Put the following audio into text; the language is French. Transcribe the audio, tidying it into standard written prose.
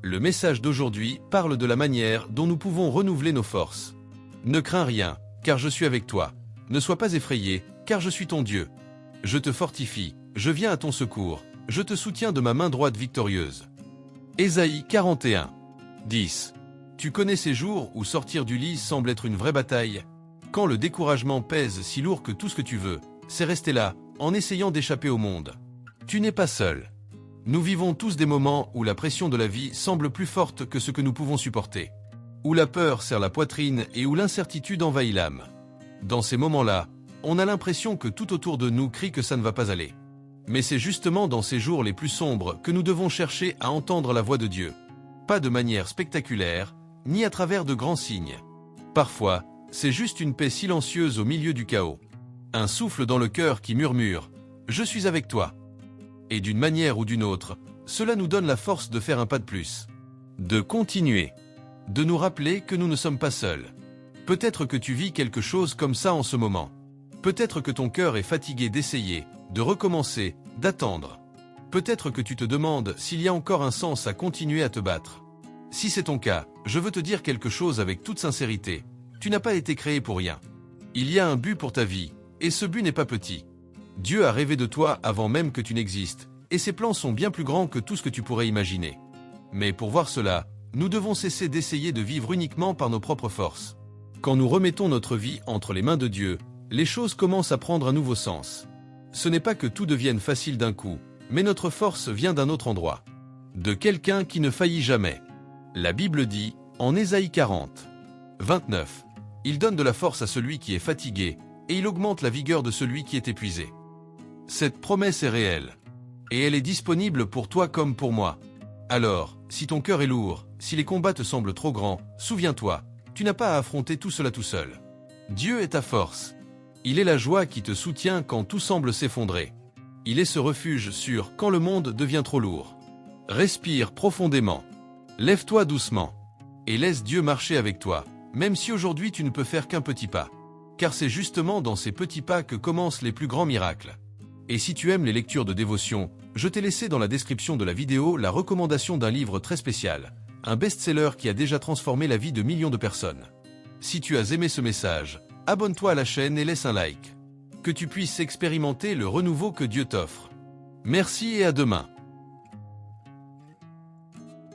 Le message d'aujourd'hui parle de la manière dont nous pouvons renouveler nos forces. Ne crains rien, car je suis avec toi. Ne sois pas effrayé, car je suis ton Dieu. Je te fortifie, je viens à ton secours, je te soutiens de ma main droite victorieuse. Ésaïe 41, 10. Tu connais ces jours où sortir du lit semble être une vraie bataille? Quand le découragement pèse si lourd que tout ce que tu veux, c'est rester là, en essayant d'échapper au monde. Tu n'es pas seul. Nous vivons tous des moments où la pression de la vie semble plus forte que ce que nous pouvons supporter. Où la peur serre la poitrine et où l'incertitude envahit l'âme. Dans ces moments-là, on a l'impression que tout autour de nous crie que ça ne va pas aller. Mais c'est justement dans ces jours les plus sombres que nous devons chercher à entendre la voix de Dieu. Pas de manière spectaculaire, ni à travers de grands signes. Parfois, c'est juste une paix silencieuse au milieu du chaos. Un souffle dans le cœur qui murmure « Je suis avec toi ». Et d'une manière ou d'une autre, cela nous donne la force de faire un pas de plus. De continuer. De nous rappeler que nous ne sommes pas seuls. Peut-être que tu vis quelque chose comme ça en ce moment. Peut-être que ton cœur est fatigué d'essayer, de recommencer, d'attendre. Peut-être que tu te demandes s'il y a encore un sens à continuer à te battre. Si c'est ton cas, je veux te dire quelque chose avec toute sincérité. Tu n'as pas été créé pour rien. Il y a un but pour ta vie, et ce but n'est pas petit. Dieu a rêvé de toi avant même que tu n'existes, et ses plans sont bien plus grands que tout ce que tu pourrais imaginer. Mais pour voir cela, nous devons cesser d'essayer de vivre uniquement par nos propres forces. Quand nous remettons notre vie entre les mains de Dieu, les choses commencent à prendre un nouveau sens. Ce n'est pas que tout devienne facile d'un coup, mais notre force vient d'un autre endroit. De quelqu'un qui ne faillit jamais. La Bible dit, en Ésaïe 40, 29, « Il donne de la force à celui qui est fatigué, et il augmente la vigueur de celui qui est épuisé. » Cette promesse est réelle. Et elle est disponible pour toi comme pour moi. Alors, si ton cœur est lourd, si les combats te semblent trop grands, souviens-toi, tu n'as pas à affronter tout cela tout seul. Dieu est ta force. Il est la joie qui te soutient quand tout semble s'effondrer. Il est ce refuge sûr quand le monde devient trop lourd. Respire profondément. Lève-toi doucement. Et laisse Dieu marcher avec toi, même si aujourd'hui tu ne peux faire qu'un petit pas. Car c'est justement dans ces petits pas que commencent les plus grands miracles. Et si tu aimes les lectures de dévotion, je t'ai laissé dans la description de la vidéo la recommandation d'un livre très spécial, un best-seller qui a déjà transformé la vie de millions de personnes. Si tu as aimé ce message, abonne-toi à la chaîne et laisse un like. Que tu puisses expérimenter le renouveau que Dieu t'offre. Merci et à demain.